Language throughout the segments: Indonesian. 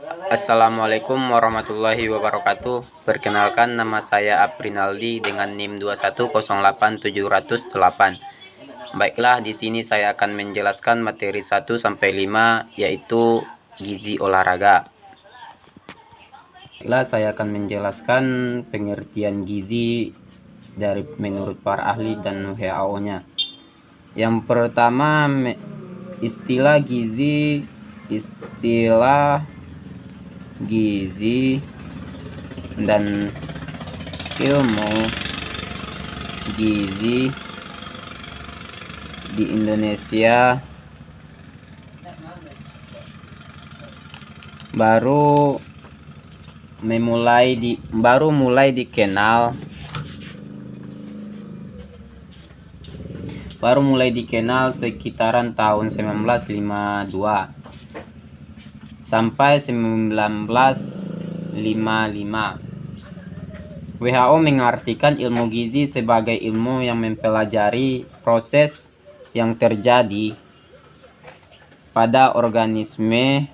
Assalamualaikum warahmatullahi wabarakatuh. Perkenalkan, nama saya Aprinaldi dengan NIM 2108708. Baiklah, di sini saya akan menjelaskan materi 1 sampai 5 yaitu gizi olahraga. Baiklah, saya akan menjelaskan pengertian gizi dari menurut para ahli dan WHO-nya. Yang pertama, istilah gizi dan ilmu gizi di Indonesia baru mulai dikenal sekitaran tahun 1952 sampai 1955. WHO mengartikan ilmu gizi sebagai ilmu yang mempelajari proses yang terjadi pada organisme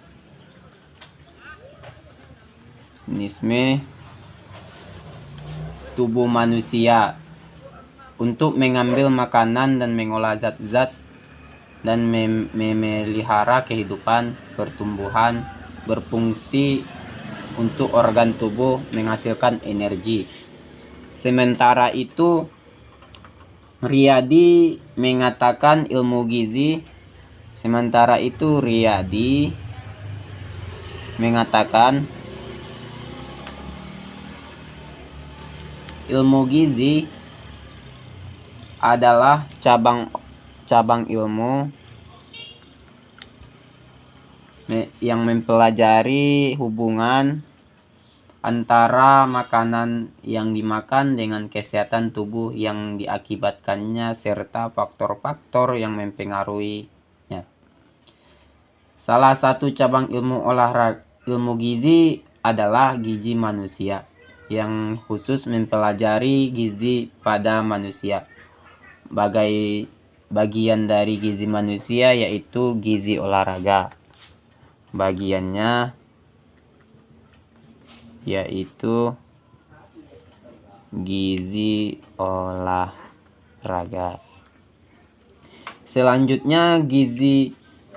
tubuh manusia untuk mengambil makanan dan mengolah zat-zat dan memelihara kehidupan, pertumbuhan, berfungsi untuk organ tubuh, menghasilkan energi. Sementara itu, Riyadi mengatakan ilmu gizi adalah cabang ilmu yang mempelajari hubungan antara makanan yang dimakan dengan kesehatan tubuh yang diakibatkannya serta faktor-faktor yang mempengaruhinya. Salah satu cabang ilmu gizi adalah gizi manusia, yang khusus mempelajari gizi pada manusia. Bagian dari gizi manusia yaitu gizi olahraga. Bagiannya yaitu gizi olahraga. Selanjutnya, gizi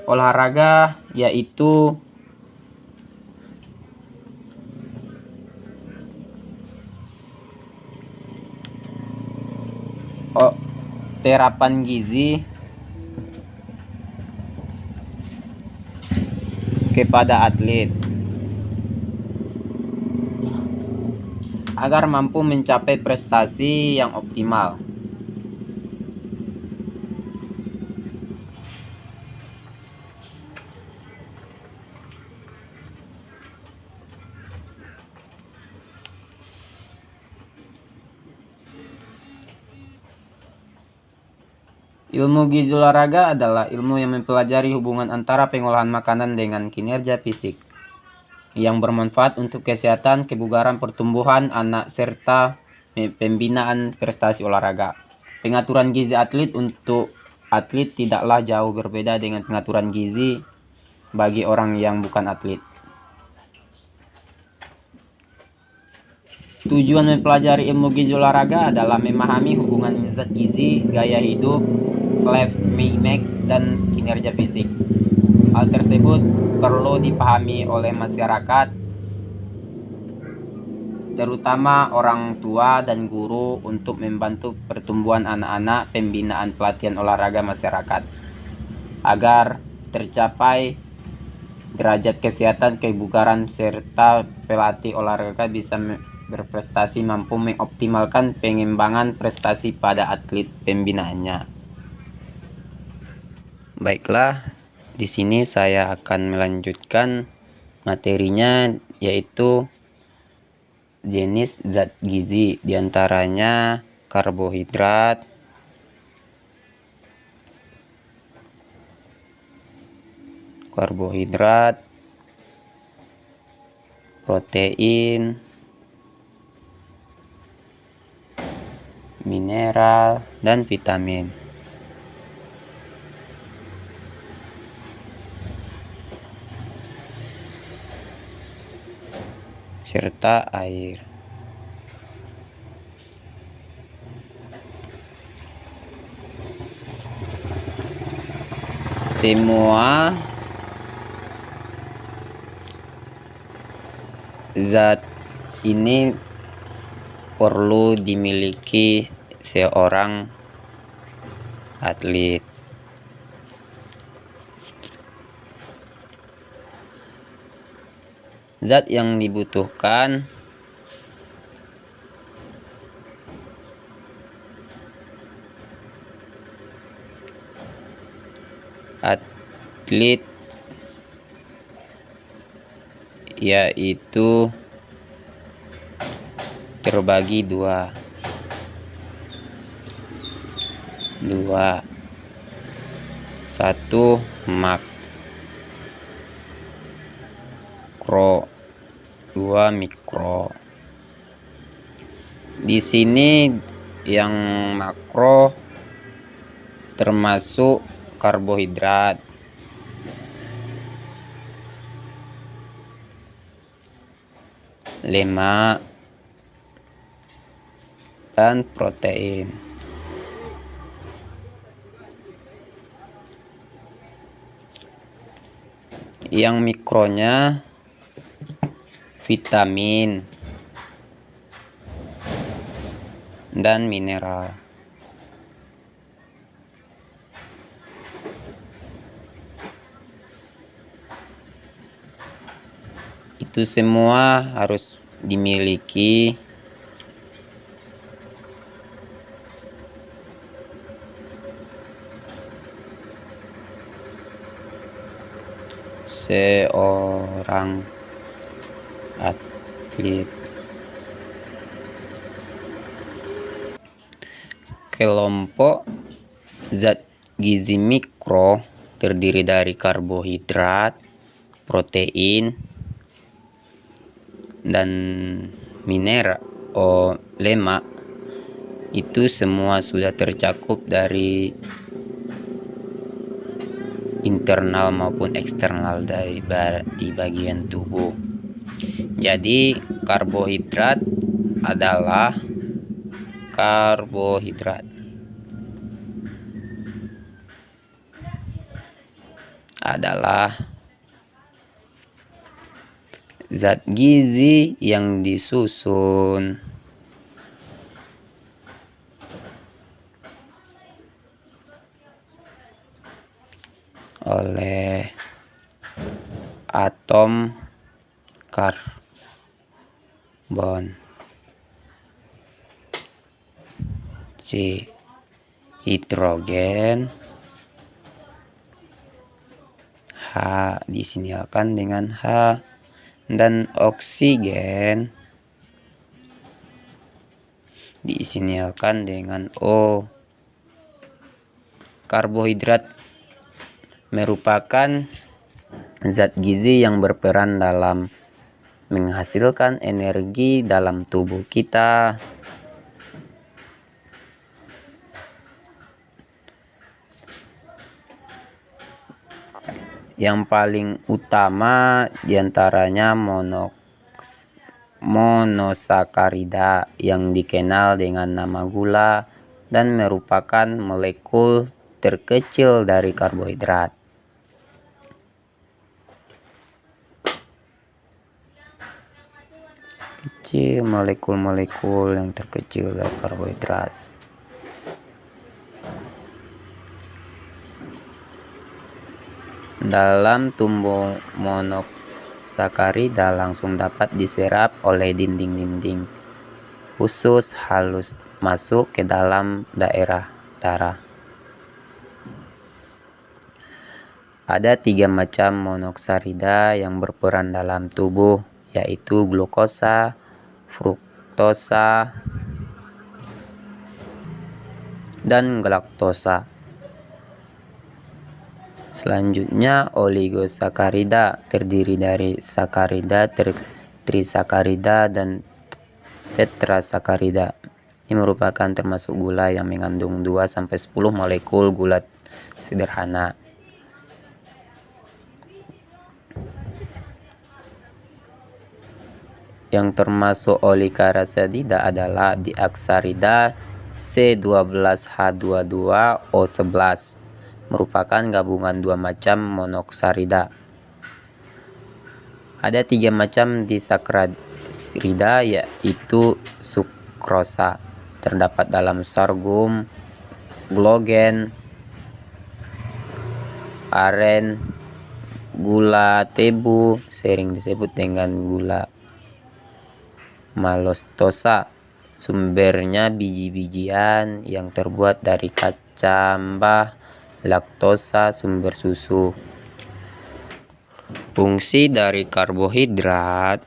olahraga yaitu terapan gizi kepada atlet agar mampu mencapai prestasi yang optimal. Ilmu gizi olahraga adalah ilmu yang mempelajari hubungan antara pengolahan makanan dengan kinerja fisik yang bermanfaat untuk kesehatan, kebugaran, pertumbuhan anak, serta pembinaan prestasi olahraga. Pengaturan gizi atlet untuk atlet tidaklah jauh berbeda dengan pengaturan gizi bagi orang yang bukan atlet. Tujuan mempelajari ilmu gizi olahraga adalah memahami hubungan zat gizi, gaya hidup, sleep, dan kinerja fisik. Hal tersebut perlu dipahami oleh masyarakat, terutama orang tua dan guru, untuk membantu pertumbuhan anak-anak, pembinaan pelatihan olahraga masyarakat, agar tercapai derajat kesehatan, kebugaran, serta pelatih olahraga bisa berprestasi, mampu mengoptimalkan pengembangan prestasi pada atlet pembinaannya. Baiklah, di sini saya akan melanjutkan materinya, yaitu jenis zat gizi, diantaranya karbohidrat, protein, mineral, dan vitamin. serta air. Semua zat ini perlu dimiliki seorang atlet. Zat yang dibutuhkan atlet yaitu terbagi dua. Satu makro, dua mikro. Di sini yang makro termasuk karbohidrat, lemak, dan protein. Yang mikronya vitamin dan mineral. Itu semua harus dimiliki seorang atlet. Kelompok zat gizi mikro terdiri dari karbohidrat, protein, dan mineral lemak. Itu semua sudah tercakup dari internal maupun eksternal di bagian tubuh. Jadi karbohidrat adalah zat gizi yang disusun oleh atom karbon, C hidrogen, H disinilkan dengan H, dan oksigen disinilkan dengan O. Karbohidrat merupakan zat gizi yang berperan dalam menghasilkan energi dalam tubuh kita. Yang paling utama diantaranya monosakarida yang dikenal dengan nama gula dan merupakan molekul terkecil dari karbohidrat. Molekul-molekul yang terkecil dari karbohidrat. Dalam tubuh monosakarida langsung dapat diserap oleh dinding-dinding usus halus masuk ke dalam daerah darah. Ada 3 macam monosakarida yang berperan dalam tubuh, yaitu glukosa, fruktosa, dan galaktosa. Selanjutnya oligosakarida terdiri dari sakarida, trisakarida, dan tetrasakarida. Ini merupakan termasuk gula yang mengandung 2-10 molekul gula sederhana. yang termasuk oligosakarida adalah diaksarida C12H22O11, merupakan gabungan dua macam monosakarida. Ada 3 macam disakarida, yaitu sukrosa, terdapat dalam sorghum, gluten, aren, gula tebu, sering disebut dengan gula maltosa. Sumbernya biji-bijian yang terbuat dari kacamba, laktosa, sumber susu. Fungsi dari karbohidrat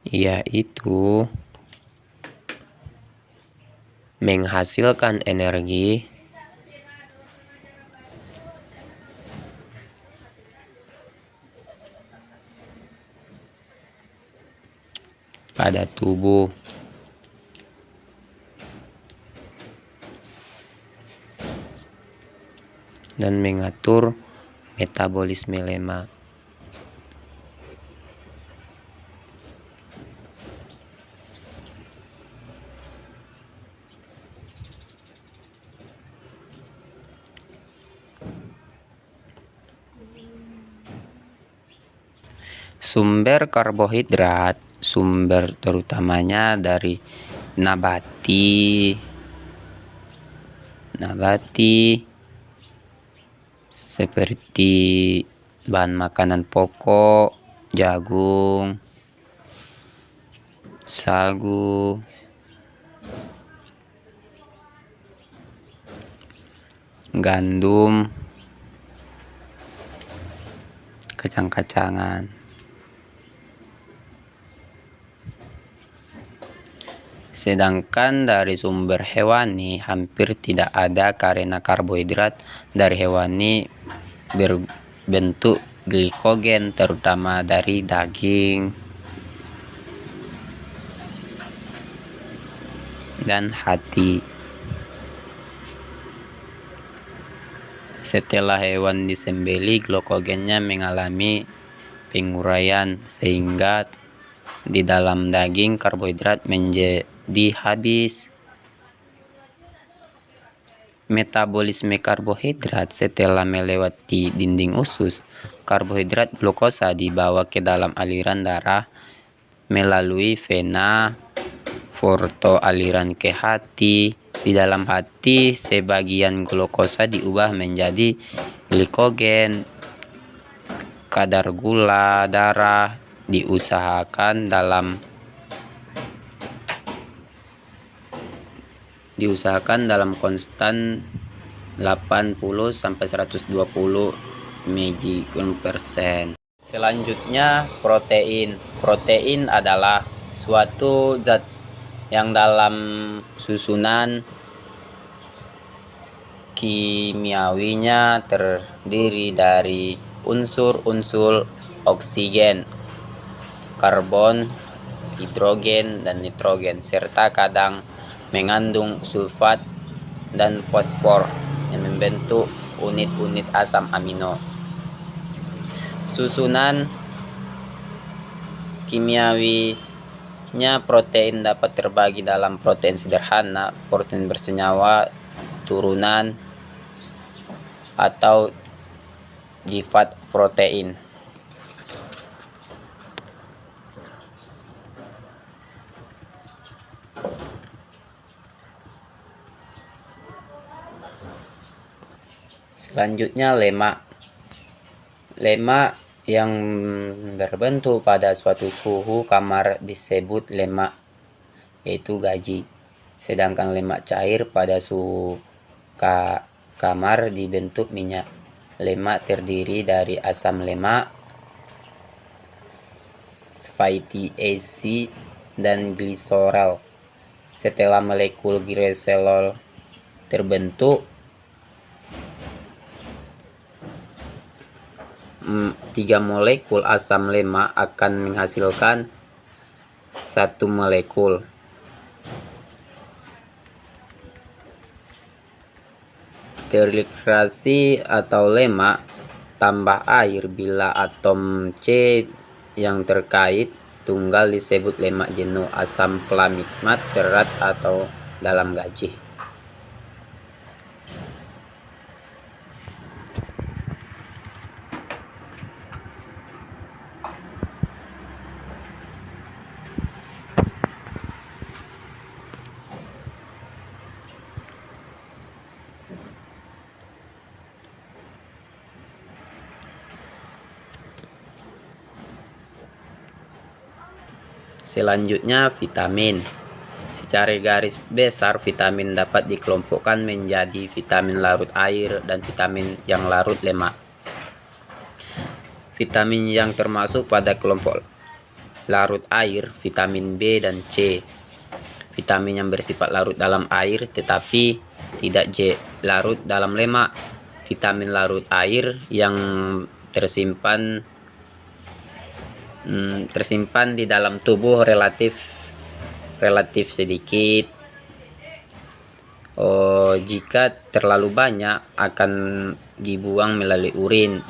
yaitu menghasilkan energi pada tubuh. Dan mengatur metabolisme lemak. Sumber karbohidrat, sumber terutamanya dari nabati seperti bahan makanan pokok, jagung, sagu, gandum, kacang-kacangan. Sedangkan dari sumber hewani hampir tidak ada, karena karbohidrat dari hewani berbentuk glikogen, terutama dari daging dan hati. Setelah hewan disembelih, glikogennya mengalami penguraian, sehingga di dalam daging karbohidrat menjadi habis. Metabolisme karbohidrat: setelah melewati dinding usus, karbohidrat glukosa dibawa ke dalam aliran darah melalui vena, porto aliran ke hati. Di dalam hati, sebagian glukosa diubah menjadi glikogen. Kadar gula darah diusahakan dalam konstan 80-120 mg/%. Selanjutnya, protein. Protein adalah suatu zat yang dalam susunan kimiawinya terdiri dari unsur-unsur oksigen, karbon, hidrogen, dan nitrogen, serta kadang mengandung sulfat dan fosfor yang membentuk unit-unit asam amino. Susunan kimiawinya protein dapat terbagi dalam protein sederhana, protein bersenyawa turunan, atau difat protein. Selanjutnya, lemak. Lemak yang berbentuk pada suatu suhu kamar disebut lemak, yaitu gaji. Sedangkan lemak cair pada suhu kamar dibentuk minyak. Lemak terdiri dari asam lemak, fatty acid, dan gliserol. Setelah molekul gliserol terbentuk, 3 molekul asam lemak akan menghasilkan 1 molekul Terikrasi atau lemak tambah air bila atom C yang terkait tunggal disebut lemak jenuh asam flamikmat serat atau dalam gajih. Selanjutnya vitamin. Secara garis besar vitamin dapat dikelompokkan menjadi vitamin larut air dan vitamin yang larut lemak. Vitamin yang termasuk pada kelompok larut air, vitamin B dan C. Vitamin yang bersifat larut dalam air tetapi tidak larut dalam lemak. Vitamin larut air yang tersimpan di dalam tubuh relatif sedikit. Jika terlalu banyak akan dibuang melalui urin.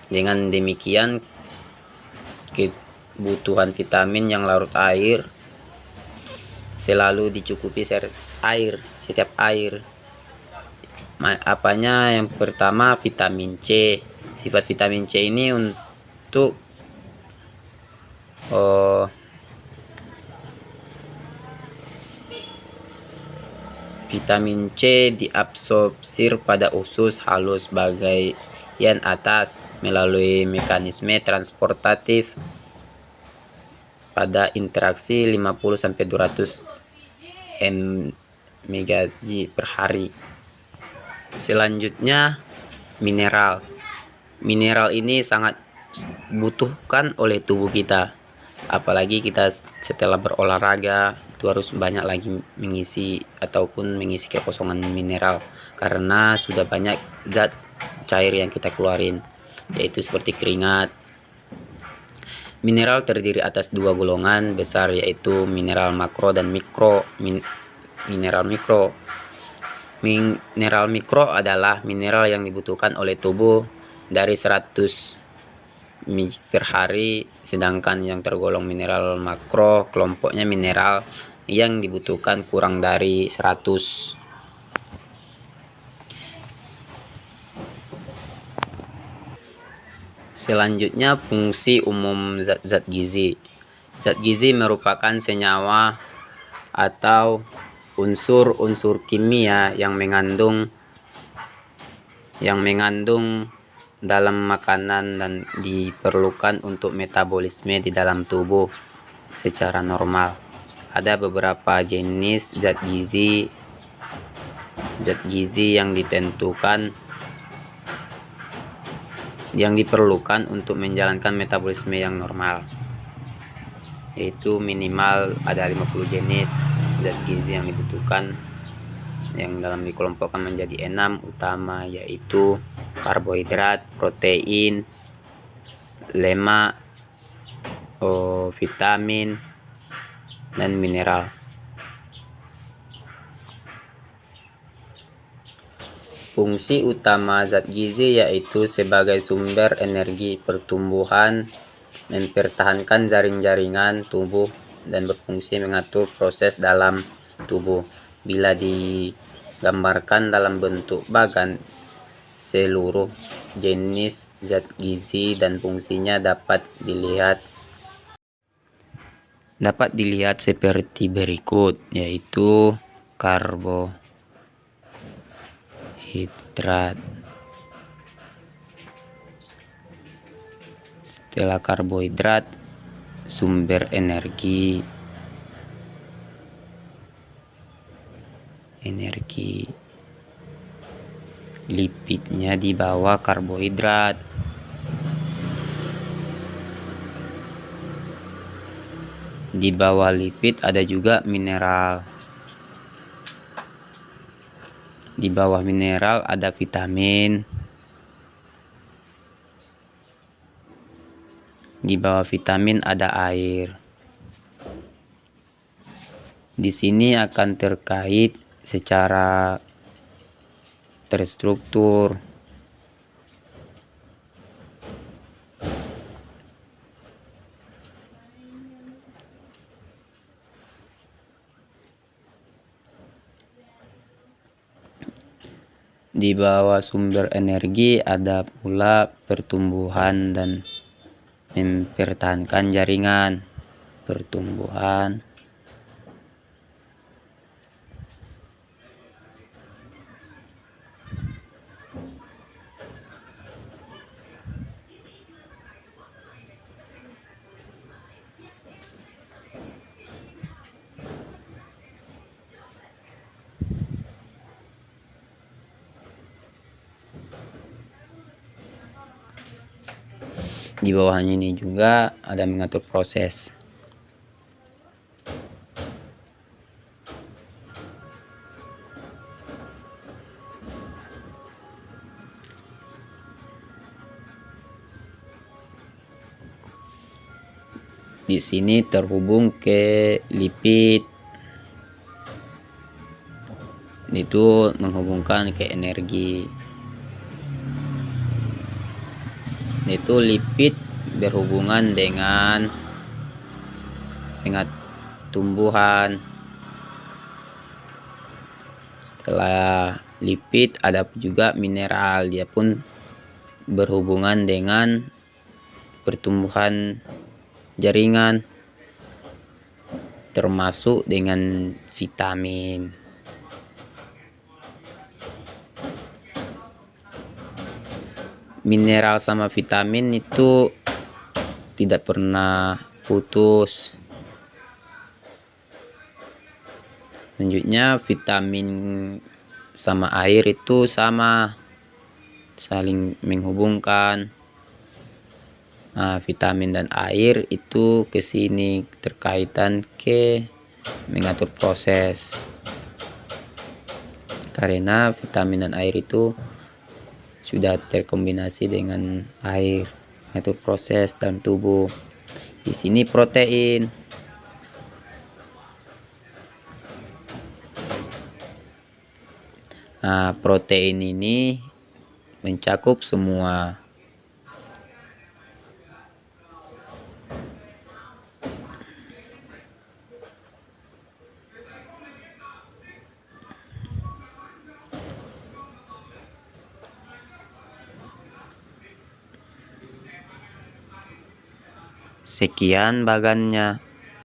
Dengan demikian kebutuhan vitamin yang larut air selalu dicukupi setiap air. Apanya? Yang pertama vitamin C. Sifat vitamin C ini untuk vitamin C diabsorpsi pada usus halus bagian atas melalui mekanisme transportatif pada interaksi 50-200 mg per hari. Selanjutnya mineral. Mineral ini sangat dibutuhkan oleh tubuh kita. Apalagi kita setelah berolahraga itu harus banyak lagi mengisi kekosongan mineral karena sudah banyak zat cair yang kita keluarin, yaitu seperti keringat. Mineral terdiri atas dua golongan besar, yaitu mineral makro dan mikro. Mineral mikro adalah mineral yang dibutuhkan oleh tubuh dari 100 mg per hari, sedangkan yang tergolong mineral makro kelompoknya mineral yang dibutuhkan kurang dari 100. Selanjutnya fungsi umum zat-zat gizi. Zat gizi merupakan senyawa atau unsur-unsur kimia yang mengandung dalam makanan dan diperlukan untuk metabolisme di dalam tubuh secara normal. Ada beberapa jenis zat gizi yang diperlukan untuk menjalankan metabolisme yang normal, yaitu minimal ada 50 jenis zat gizi yang dibutuhkan, yang dalam dikelompokkan menjadi 6 utama, yaitu karbohidrat, protein, lemak, vitamin, dan mineral. Fungsi utama zat gizi yaitu sebagai sumber energi pertumbuhan, mempertahankan jaring-jaringan tubuh, dan berfungsi mengatur proses dalam tubuh. Bila digambarkan dalam bentuk bagan, seluruh jenis zat gizi dan fungsinya dapat dilihat seperti berikut, yaitu karbohidrat. Setelah karbohidrat, sumber energi, lipidnya di bawah karbohidrat. Di bawah lipid ada juga mineral. Di bawah mineral ada vitamin. Di bawah vitamin ada air. Di sini akan terkait secara terstruktur. Di bawah sumber energi ada pula pertumbuhan dan mempertahankan jaringan. Pertumbuhan, di bawahnya ini juga ada mengatur proses. Di sini terhubung ke lipid, itu menghubungkan ke energi. Itu lipid berhubungan dengan tumbuhan. Setelah lipid ada juga mineral, dia pun berhubungan dengan pertumbuhan jaringan, termasuk dengan vitamin. Mineral sama vitamin itu tidak pernah putus. Selanjutnya vitamin sama air itu sama, saling menghubungkan. Nah, vitamin dan air itu ke sini terkaitan ke mengatur proses. Karena vitamin dan air itu sudah terkombinasi dengan air, mengatur proses dalam tubuh. Di sini protein. Nah, protein ini mencakup semua. Sekian bagannya.